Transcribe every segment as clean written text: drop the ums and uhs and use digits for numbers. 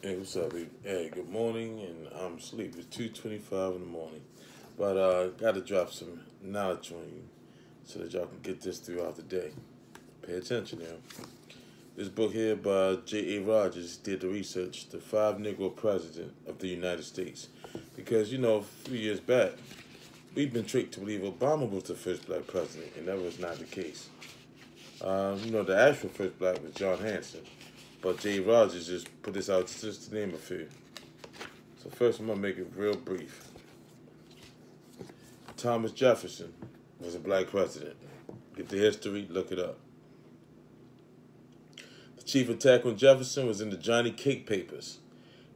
Hey, what's up, baby? Hey, good morning, and I'm asleep. It's 2:25 in the morning, but got to drop some knowledge on you so that y'all can get this throughout the day. Pay attention now. This book here by J.A. Rogers did the research, the five Negro president of the United States, because a few years back we've been tricked to believe Obama was the first black president, and that was not the case. The actual first black was John Hanson. But J. Rogers just put this out just to name a few. So first I'm going to make it real brief. Thomas Jefferson was a black president. Get the history, look it up. The chief attack on Jefferson was in the Johnny Cake Papers.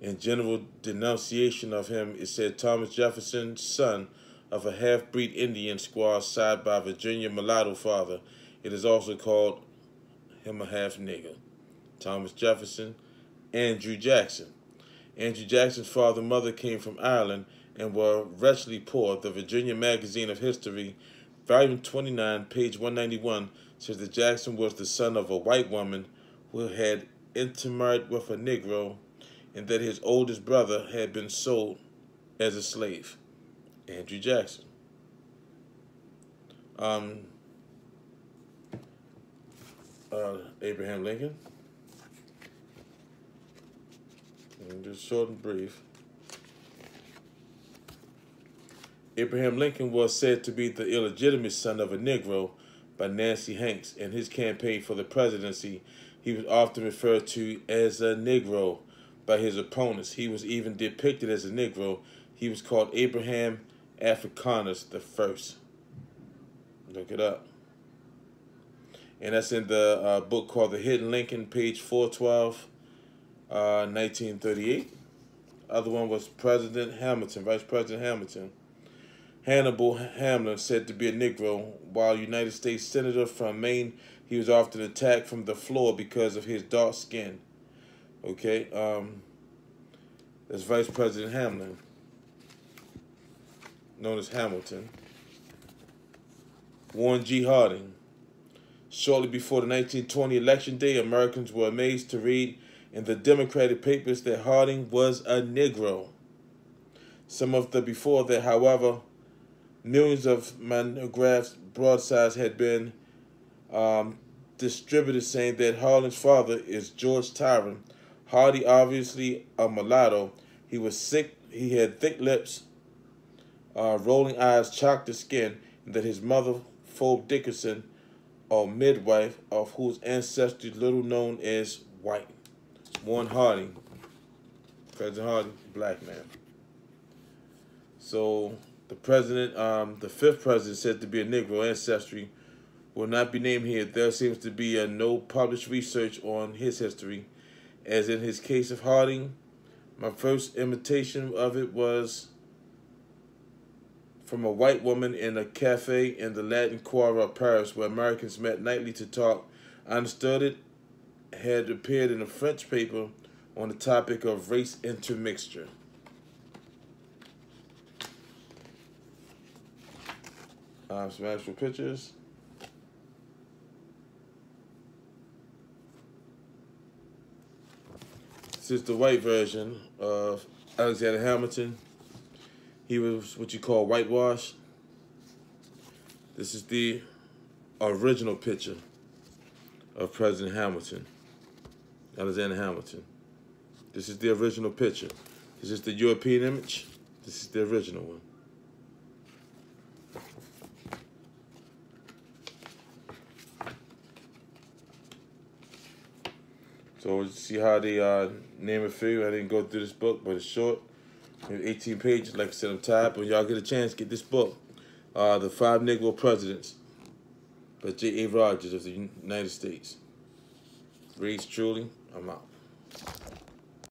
In general denunciation of him, it said Thomas Jefferson, son of a half-breed Indian squaw side by a Virginia mulatto father. It is also called him a half-nigger. Thomas Jefferson, Andrew Jackson. Andrew Jackson's father and mother came from Ireland and were wretchedly poor. The Virginia Magazine of History, volume 29, page 191, says that Jackson was the son of a white woman who had intermarried with a Negro and that his oldest brother had been sold as a slave. Andrew Jackson. Abraham Lincoln. Just short and brief. Abraham Lincoln was said to be the illegitimate son of a Negro by Nancy Hanks. In his campaign for the presidency, he was often referred to as a Negro by his opponents. He was even depicted as a Negro. He was called Abraham Africanus the First. Look it up. And that's in the book called The Hidden Lincoln, page 412. 1938. Other one was President Hamilton, Vice President Hamilton. Hannibal Hamlin, said to be a Negro, while United States Senator from Maine, he was often attacked from the floor because of his dark skin. Okay, that's Vice President Hamlin, known as Hamilton. Warren G. Harding. Shortly before the 1920 election day, Americans were amazed to read in the Democratic papers that Harding was a Negro. Some of the before that, however, millions of monographs, broadsides had been distributed saying that Harding's father is George Tyron. Hardy, obviously a mulatto, he was sick. He had thick lips, rolling eyes, chocolate skin, and that his mother, Phoebe Dickerson, a midwife of whose ancestry little known as white. Warren Harding, President Harding, black man. So the president, the fifth president, said to be a Negro ancestry, will not be named here. There seems to be no published research on his history. As in his case of Harding, my first imitation of it was from a white woman in a cafe in the Latin Quarter of Paris, where Americans met nightly to talk. I understood it had appeared in a French paper on the topic of race intermixture. Some actual pictures. This is the white version of Alexander Hamilton. He was what you call whitewashed. This is the original picture of President Hamilton, Alexander Hamilton. This is the original picture. This is the European image. This is the original one. So see how they name it for you. I didn't go through this book, but it's short. 18 pages, like I said, I'm tired. When y'all get a chance, get this book. The Five Negro Presidents by J.A. Rogers of the United States. Reads truly. I'm out.